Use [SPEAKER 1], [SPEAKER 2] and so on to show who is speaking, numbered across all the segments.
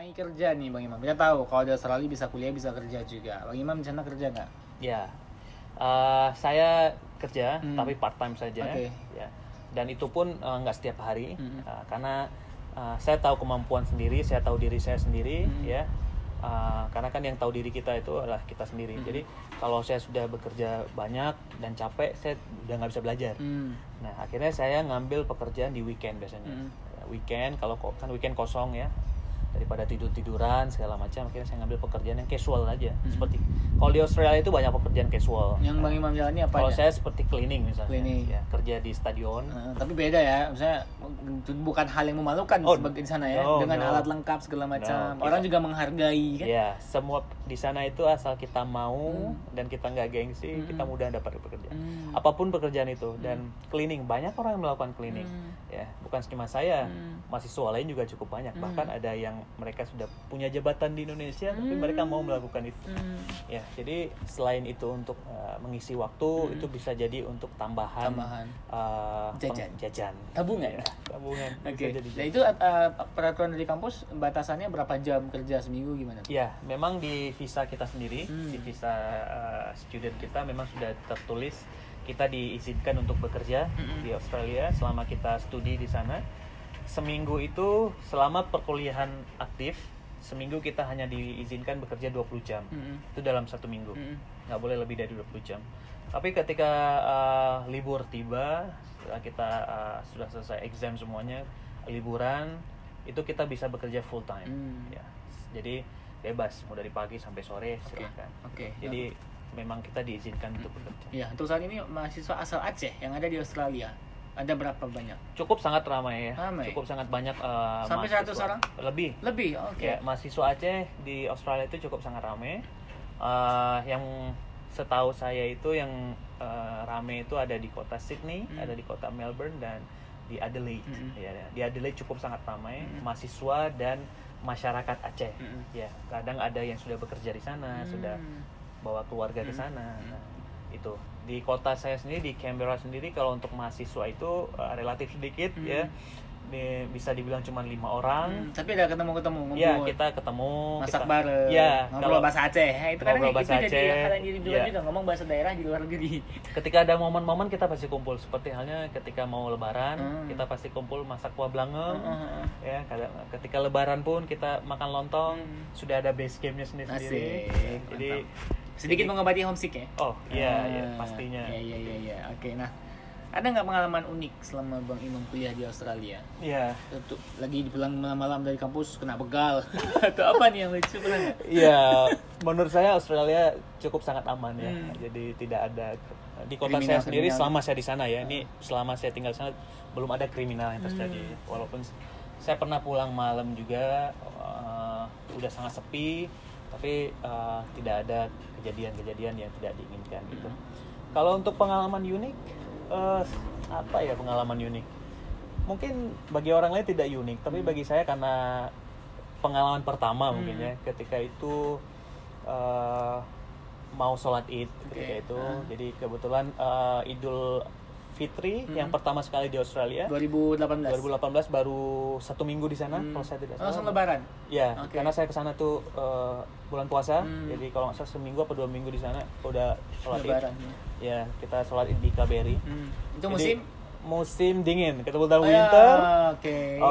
[SPEAKER 1] mengenai kerja nih Bang Imam. Kita tahu kalau di Australia bisa kuliah, bisa kerja juga. Bang Imam di sana kerja nggak?
[SPEAKER 2] Ya, saya kerja tapi part time saja.
[SPEAKER 1] Oke.
[SPEAKER 2] Ya. Dan itu pun nggak setiap hari, karena saya tahu kemampuan sendiri, saya tahu diri saya sendiri, ya. Karena kan yang tahu diri kita itu adalah kita sendiri. Jadi kalau saya sudah bekerja banyak dan capek, saya udah nggak bisa belajar. Nah, akhirnya saya ngambil pekerjaan di weekend biasanya. Weekend, kalau kan weekend kosong ya, daripada tiduran segala macam, akhirnya saya ngambil pekerjaan yang casual aja. Seperti kalau di Australia itu banyak pekerjaan casual.
[SPEAKER 1] Yang Bang Imam jalani apa
[SPEAKER 2] Kalau
[SPEAKER 1] aja?
[SPEAKER 2] saya seperti cleaning misalnya,
[SPEAKER 1] Cleaning.
[SPEAKER 2] ya, kerja di stadion.
[SPEAKER 1] Tapi beda ya, misalnya itu bukan hal yang memalukan sebagai di sana ya, dengan alat lengkap segala macam. Orang juga menghargai kan?
[SPEAKER 2] Ya, semua di sana itu asal kita mau dan kita nggak gengsi, kita mudah dapat pekerjaan. Apapun pekerjaan itu, dan cleaning, banyak orang yang melakukan cleaning. Ya, bukan cuma saya, mahasiswa lain juga cukup banyak. Bahkan ada yang mereka sudah punya jabatan di Indonesia, tapi mereka mau melakukan itu. Ya, jadi selain itu untuk mengisi waktu, itu bisa jadi untuk tambahan jajan.
[SPEAKER 1] Tabungan.
[SPEAKER 2] Ya, tabungan.
[SPEAKER 1] Oke. Nah itu peraturan dari kampus batasannya berapa jam kerja seminggu gimana?
[SPEAKER 2] Ya, memang di visa kita sendiri, di visa student kita memang sudah tertulis kita diizinkan untuk bekerja di Australia selama kita studi di sana. Seminggu itu selama perkuliahan aktif, seminggu kita hanya diizinkan bekerja 20 jam. Itu dalam satu minggu. Nggak boleh lebih dari 20 jam. Tapi ketika libur tiba, setelah kita sudah selesai exam semuanya, liburan, itu kita bisa bekerja full time. Ya. Jadi bebas, mau dari pagi sampai sore silakan. Jadi memang kita diizinkan untuk bekerja.
[SPEAKER 1] Ya, untuk saat ini mahasiswa asal Aceh yang ada di Australia ada berapa banyak?
[SPEAKER 2] Cukup sangat ramai ya.
[SPEAKER 1] Ramai.
[SPEAKER 2] Cukup sangat banyak.
[SPEAKER 1] Sampai 100 orang?
[SPEAKER 2] Lebih.
[SPEAKER 1] Oke.
[SPEAKER 2] Ya, mahasiswa Aceh di Australia itu cukup sangat ramai. Yang setahu saya itu yang ramai itu ada di kota Sydney, ada di kota Melbourne, dan di Adelaide. Ya, di Adelaide cukup sangat ramai mahasiswa dan masyarakat Aceh. Ya, kadang ada yang sudah bekerja di sana, sudah bawa keluarga ke sana. Nah, itu di kota saya sendiri, di Canberra sendiri, kalau untuk mahasiswa itu relatif sedikit ya. Bisa dibilang cuma 5 orang.
[SPEAKER 1] Tapi ada ketemu ngumpul.
[SPEAKER 2] Ya, kita ketemu,
[SPEAKER 1] masak bareng,
[SPEAKER 2] ya,
[SPEAKER 1] ngobrol bahasa Aceh. Itu kan
[SPEAKER 2] bahasa
[SPEAKER 1] itu jadi hal yang jadi juga ngomong bahasa daerah di luar negeri.
[SPEAKER 2] Ketika ada momen-momen kita pasti kumpul, seperti halnya ketika mau lebaran, kita pasti kumpul masak kuah belangeng. Ya, ketika lebaran pun kita makan lontong, sudah ada base camp-nya sendiri-sendiri. Jadi
[SPEAKER 1] sedikit mengobati homesick ya.
[SPEAKER 2] Oh, iya, pastinya.
[SPEAKER 1] Iya. Oke, nah. Ada nggak pengalaman unik selama Bang Imam kuliah di Australia?
[SPEAKER 2] Iya.
[SPEAKER 1] Untuk lagi pulang malam-malam dari kampus kena begal atau apa nih yang lucu pernah nggak?
[SPEAKER 2] Iya, menurut saya Australia cukup sangat aman ya. Jadi tidak ada di kota saya sendiri selama saya di sana ya. Ini selama saya tinggal di sana belum ada kriminal yang terjadi. Walaupun saya pernah pulang malam juga, udah sangat sepi, tapi tidak ada kejadian-kejadian yang tidak diinginkan gitu. Kalau untuk pengalaman unik, apa ya pengalaman unik? Mungkin bagi orang lain tidak unik, tapi bagi saya karena pengalaman pertama mungkin ya, ketika itu mau sholat Id ketika itu. Jadi kebetulan Idul Fitri yang pertama sekali di Australia 2018 baru 1 minggu di sana kalau saya tidak salah.
[SPEAKER 1] Langsung lebaran?
[SPEAKER 2] Ya, karena saya kesana tuh bulan puasa, jadi kalau nggak salah seminggu apa 2 minggu di sana udah sholat
[SPEAKER 1] lebaran.
[SPEAKER 2] Ya, kita sholat Id di KBRI.
[SPEAKER 1] Itu
[SPEAKER 2] musim dingin, kebetulan winter.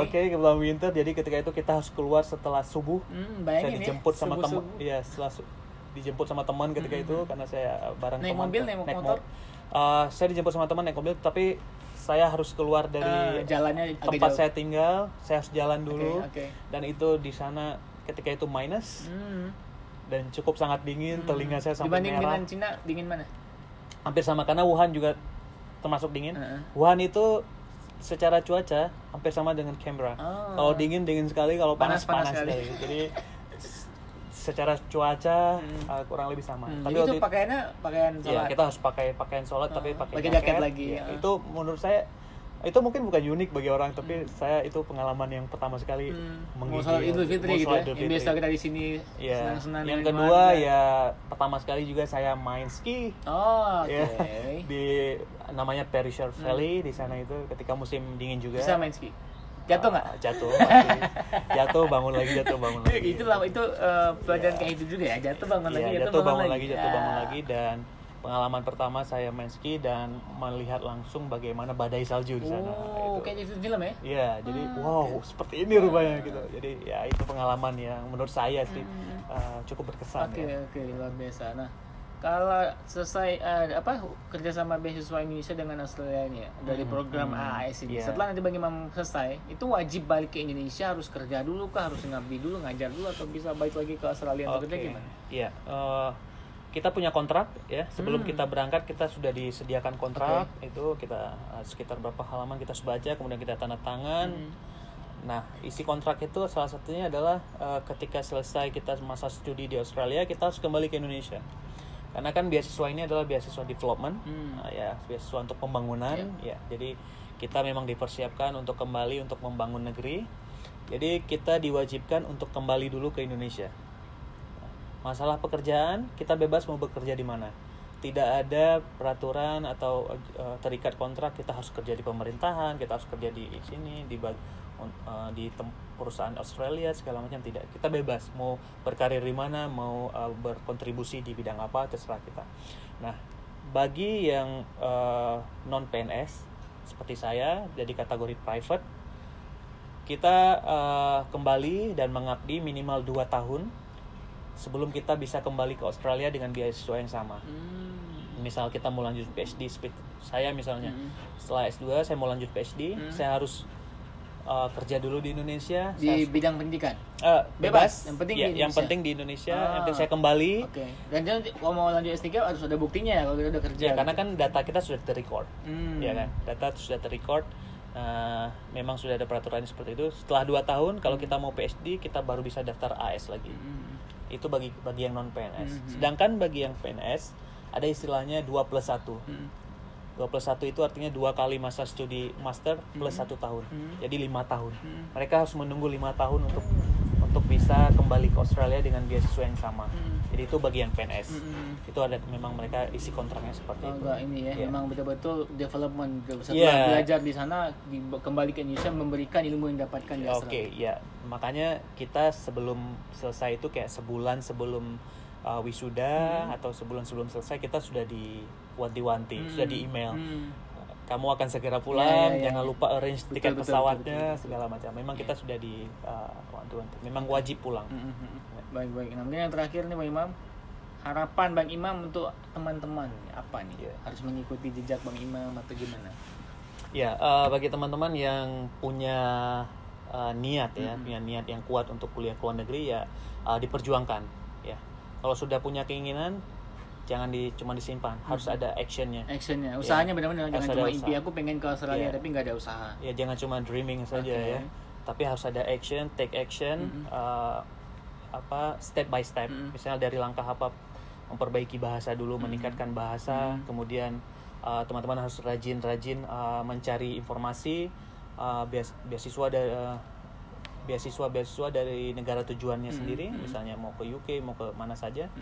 [SPEAKER 1] Oke,
[SPEAKER 2] kebetulan winter, jadi ketika itu kita harus keluar setelah subuh. Saya dijemput sama teman. Iya, dijemput sama teman ketika itu karena saya bareng teman.
[SPEAKER 1] Naik motor.
[SPEAKER 2] Saya dijemput sama teman naik mobil, tapi saya harus keluar dari
[SPEAKER 1] jalannya
[SPEAKER 2] tempat saya tinggal. Saya harus jalan dulu. Dan itu di sana ketika itu minus dan cukup sangat dingin. Telinga saya sampai
[SPEAKER 1] dibanding
[SPEAKER 2] merah.
[SPEAKER 1] dengan Cina, dingin mana?
[SPEAKER 2] Hampir sama, karena Wuhan juga termasuk dingin. Wuhan itu secara cuaca hampir sama dengan Canberra. Kalau dingin sekali, kalau panas sekali. Jadi secara cuaca kurang lebih sama.
[SPEAKER 1] Tapi itu pakaian sholat.
[SPEAKER 2] Ya, kita harus pakai pakaian sholat tapi pakai
[SPEAKER 1] jaket lagi.
[SPEAKER 2] Ya, itu menurut saya itu mungkin bukan unik bagi orang, tapi saya itu pengalaman yang pertama sekali
[SPEAKER 1] mau sholat Idul Fitri gitu ya. Yang biasa kita di sini senang-senang.
[SPEAKER 2] Yang kedua ya pertama sekali juga saya main ski.
[SPEAKER 1] Okay.
[SPEAKER 2] Di namanya Perisher Valley di sana itu ketika musim dingin juga.
[SPEAKER 1] Bisa main ski? Jatuh nggak?
[SPEAKER 2] Jatuh bangun lagi.
[SPEAKER 1] Itu pelajaran kayak itu juga ya, jatuh bangun lagi.
[SPEAKER 2] Jatuh bangun lagi. Dan pengalaman pertama saya main ski dan melihat langsung bagaimana badai salju di sana.
[SPEAKER 1] Oh, kayak di film ya?
[SPEAKER 2] Iya, jadi wow, seperti ini rupanya gitu. Jadi ya itu pengalaman yang menurut saya sih cukup berkesan.
[SPEAKER 1] Oke, luar biasa. Nah, kalau selesai kerjasama beasiswa Indonesia dengan Australia ini ya, dari program AAS ini, setelah nanti Bang Imam selesai, itu wajib balik ke Indonesia, harus kerja dulu kah, harus ngabdi dulu, ngajar dulu, atau bisa balik lagi ke Australia untuk kerja gimana?
[SPEAKER 2] Iya, kita punya kontrak ya. Sebelum kita berangkat kita sudah disediakan kontrak. Itu kita sekitar berapa halaman kita harus baca, kemudian kita tanda tangan. Nah, isi kontrak itu salah satunya adalah ketika selesai kita masa studi di Australia, kita harus kembali ke Indonesia. Karena kan beasiswa ini adalah beasiswa development, ya, beasiswa untuk pembangunan, ya. Jadi kita memang dipersiapkan untuk kembali untuk membangun negeri. Jadi kita diwajibkan untuk kembali dulu ke Indonesia. Masalah pekerjaan, kita bebas mau bekerja di mana. Tidak ada peraturan atau terikat kontrak kita harus kerja di pemerintahan, kita harus kerja di sini, di perusahaan Australia segala macam, tidak. Kita bebas mau berkarir di mana, mau berkontribusi di bidang apa, terserah kita. Nah, bagi yang non PNS seperti saya, jadi kategori private, kita kembali dan mengabdi minimal 2 tahun sebelum kita bisa kembali ke Australia dengan beasiswa yang sama. Misal kita mau lanjut PhD, saya misalnya setelah S2 saya mau lanjut PhD, saya harus kerja dulu di Indonesia
[SPEAKER 1] di bidang pendidikan.
[SPEAKER 2] Bebas.
[SPEAKER 1] Yang penting di Indonesia.
[SPEAKER 2] Yang penting di Indonesia. Nanti saya kembali.
[SPEAKER 1] Oke. Dan kalau mau lanjut S3 harus ada buktinya ya kalau kita udah kerja.
[SPEAKER 2] Ya, karena kan data kita sudah ter-record. Ya kan? Data sudah ter-record. Memang sudah ada peraturan seperti itu. Setelah 2 tahun kalau kita mau PhD, kita baru bisa daftar AS lagi. Itu bagi yang non PNS. Sedangkan bagi yang PNS ada istilahnya 2+1. 2+1 itu artinya 2 kali masa studi master plus 1 tahun. Jadi 5 tahun. Mereka harus menunggu 5 tahun untuk bisa kembali ke Australia dengan beasiswa yang sama. Jadi itu bagi yang PNS. Itu ada memang mereka isi kontraknya seperti itu.
[SPEAKER 1] Enggak ini ya, memang betul-betul development. Setelah belajar di sana, kembali ke Indonesia memberikan ilmu yang dapatkan di Australia.
[SPEAKER 2] Oke, ya. Makanya kita sebelum selesai itu kayak sebulan sebelum wisuda atau sebulan sebelum selesai kita sudah wanti-wanti, sudah di email. Kamu akan segera pulang, jangan lupa arrange tiket pesawatnya, segala macam. Memang kita sudah di wanti-wanti. Memang wajib pulang.
[SPEAKER 1] Baik. Nah, mungkin yang terakhir nih Bang Imam, harapan Bang Imam untuk teman-teman apa nih? Harus mengikuti jejak Bang Imam atau gimana?
[SPEAKER 2] Ya, bagi teman-teman yang punya niat punya niat yang kuat untuk kuliah ke luar negeri ya, diperjuangkan ya. Kalau sudah punya keinginan, jangan cuma disimpan, harus ada actionnya.
[SPEAKER 1] Usahanya benar-benar, jangan cuma impi aku pengen ke Australia tapi nggak ada usaha.
[SPEAKER 2] Ya, jangan cuma dreaming saja ya, tapi harus ada action, take action, step by step. Misalnya dari langkah apa, memperbaiki bahasa dulu, meningkatkan bahasa, kemudian teman-teman harus rajin mencari informasi, beasiswa dari negara tujuannya sendiri, misalnya mau ke UK, mau ke mana saja.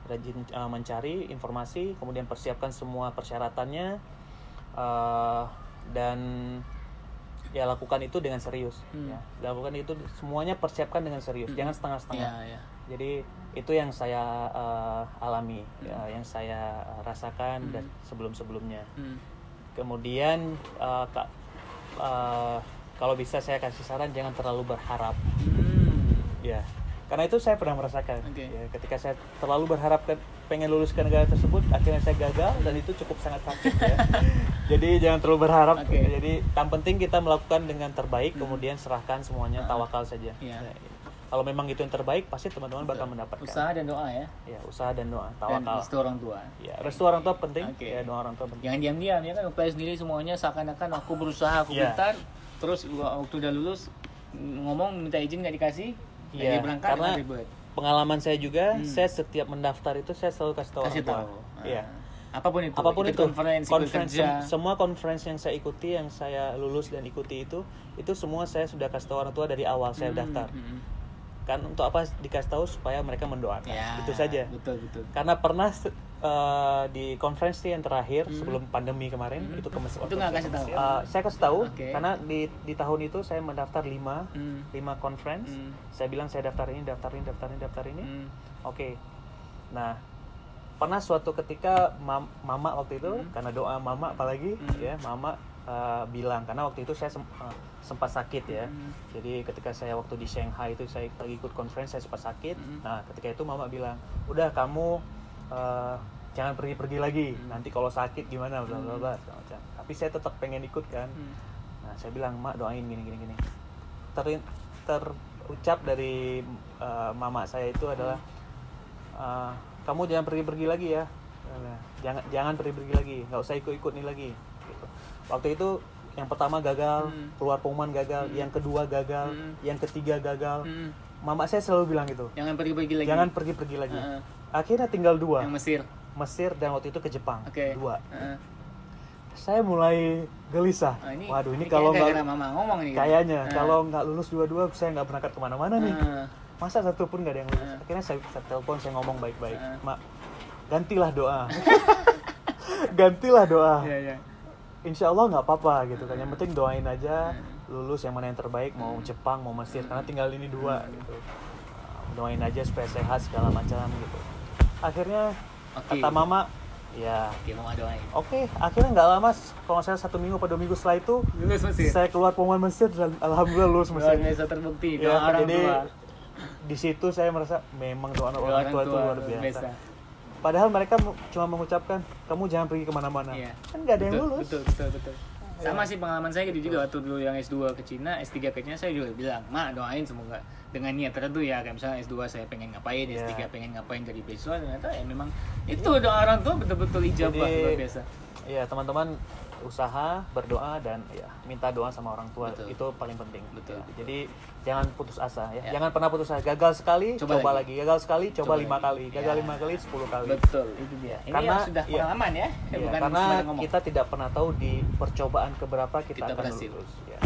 [SPEAKER 2] Rajin mencari informasi, kemudian persiapkan semua persyaratannya, dan ya lakukan itu dengan serius. Ya, lakukan itu semuanya, persiapkan dengan serius, jangan setengah-setengah. Jadi itu yang saya alami, yang saya rasakan dan sebelum-sebelumnya. Kemudian kalau bisa saya kasih saran, jangan terlalu berharap. Ya, karena itu saya pernah merasakan. Ya, ketika saya terlalu berharap pengen lulus ke negara tersebut, akhirnya saya gagal dan itu cukup sangat sakit ya. Jadi jangan terlalu berharap. Jadi yang penting kita melakukan dengan terbaik, kemudian serahkan semuanya, tawakal saja. Kalau memang itu yang terbaik, pasti teman-teman bakal mendapatkan.
[SPEAKER 1] Usaha dan doa ya.
[SPEAKER 2] Ya, usaha dan doa, tawakal.
[SPEAKER 1] Dan restu orang tua.
[SPEAKER 2] Ya, restu orang tua penting. Ya, doa orang tua penting.
[SPEAKER 1] Jangan diam-diam ya kan, apply sendiri semuanya seakan-akan aku berusaha, aku pintar. Terus waktu udah lulus ngomong minta izin nggak dikasih, jadi berangkat
[SPEAKER 2] karena
[SPEAKER 1] ribet.
[SPEAKER 2] Pengalaman saya juga, saya setiap mendaftar itu saya selalu kasih tahu orang tua. Iya.
[SPEAKER 1] Apapun itu
[SPEAKER 2] konferensi, semua konferensi yang saya ikuti, yang saya lulus dan ikuti itu semua saya sudah kasih tahu orang tua dari awal saya daftar. Kan untuk apa dikasih tahu, supaya mereka mendoakan. Itu saja.
[SPEAKER 1] Betul.
[SPEAKER 2] Karena pernah di konferensi yang terakhir sebelum pandemi kemarin itu ke Mesir.
[SPEAKER 1] Itu nggak kasih tahu?
[SPEAKER 2] Saya kasih tahu
[SPEAKER 1] Okay.
[SPEAKER 2] karena di tahun itu saya mendaftar 5 conference. Saya bilang saya daftar ini. Oke. Nah, pernah suatu ketika mama waktu itu karena doa mama apalagi ya, mama bilang karena waktu itu saya sempat sakit ya. Jadi ketika saya waktu di Shanghai itu saya lagi ikut conference, saya sempat sakit. Nah, ketika itu mama bilang, "Udah kamu jangan pergi-pergi lagi. Nanti kalau sakit gimana bla bla bla." Tapi saya tetap pengen ikut kan. Nah, saya bilang, "Mak, doain gini." Terucap dari mama saya itu adalah kamu jangan pergi-pergi lagi ya. Jangan pergi-pergi lagi. Nggak usah ikut-ikut nih lagi. Gitu. Waktu itu yang pertama gagal, keluar pengumuman gagal, yang kedua gagal, yang ketiga gagal. Mama saya selalu bilang gitu.
[SPEAKER 1] Jangan pergi-pergi lagi.
[SPEAKER 2] Jangan pergi-pergi lagi. Akhirnya tinggal 2.
[SPEAKER 1] Yang
[SPEAKER 2] Mesir dan waktu itu ke Jepang. 2. Saya mulai gelisah. Waduh, ini kalau nggak
[SPEAKER 1] mama ngomong nih.
[SPEAKER 2] Kayaknya kalau nggak lulus 2, saya nggak berangkat kemana-mana nih. Masa satu pun nggak ada yang lulus. Akhirnya saya telepon, saya ngomong baik-baik. Mak, gantilah doa. Gantilah doa.
[SPEAKER 1] Iya.
[SPEAKER 2] Insya Allah nggak apa-apa gitu kan. Yang penting doain aja lulus yang mana yang terbaik, mau Jepang mau Mesir, karena tinggal ini 2 gitu. Doain aja supaya sehat segala macam gitu. Akhirnya kata mama, ya
[SPEAKER 1] mama doain.
[SPEAKER 2] Oke, akhirnya nggak lama, kalau saya 1 minggu atau 2 minggu setelah itu
[SPEAKER 1] lulus Mesir.
[SPEAKER 2] Saya keluar pengumuman Mesir dan alhamdulillah lulus Mesir.
[SPEAKER 1] Luar biasa terbukti
[SPEAKER 2] Ya,
[SPEAKER 1] doa orang
[SPEAKER 2] jadi
[SPEAKER 1] tua.
[SPEAKER 2] di situ saya merasa memang doa orang tua itu luar biasa. Padahal mereka cuma mengucapkan kamu jangan pergi kemana-mana. Kan nggak ada yang lulus.
[SPEAKER 1] Betul. Sama sih pengalaman saya gitu juga waktu dulu yang S2 ke Cina, S3 ke Cina saya juga bilang, "Mak, doain semoga dengan niat tertentu ya, kayak misalnya S2 saya pengen ngapain, S3 pengen ngapain jadi beasiswa." Ternyata ya memang itu doa orang tua betul-betul ijabah, luar biasa.
[SPEAKER 2] Iya, teman-teman usaha, berdoa dan ya minta doa sama orang tua. Itu paling penting.
[SPEAKER 1] Betul.
[SPEAKER 2] Jadi jangan putus asa ya. Jangan pernah putus asa. Gagal sekali, coba lagi. Gagal sekali, coba 5 kali. Gagal 5 kali, 10 kali.
[SPEAKER 1] Betul, itu dia. Ini
[SPEAKER 2] karena
[SPEAKER 1] yang sudah pengalaman ya. Bukan
[SPEAKER 2] karena kita tidak pernah tahu di percobaan keberapa kita akan
[SPEAKER 1] berhasil.
[SPEAKER 2] lulus ya.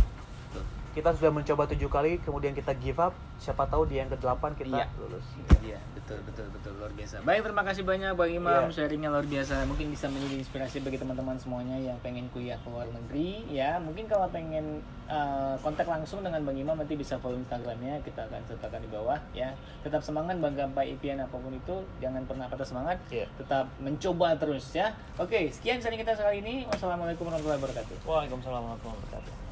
[SPEAKER 2] Kita sudah mencoba 7 kali, kemudian kita give up. Siapa tahu di yang ke-8 kita lulus.
[SPEAKER 1] Iya, betul, luar biasa. Baik, terima kasih banyak Bang Imam, sharingnya luar biasa. Mungkin bisa menjadi inspirasi bagi teman-teman semuanya yang pengen kuliah ke luar negeri. Ya, mungkin kalau pengen kontak langsung dengan Bang Imam nanti bisa follow Instagramnya, kita akan sertakan di bawah. Ya, tetap semangat Bang Gapai impian apapun itu, jangan pernah patah semangat. Tetap mencoba terus ya. Oke, sekian sharing kita kali ini. Wassalamualaikum warahmatullahi wabarakatuh.
[SPEAKER 2] Waalaikumsalam warahmatullahi wabarakatuh.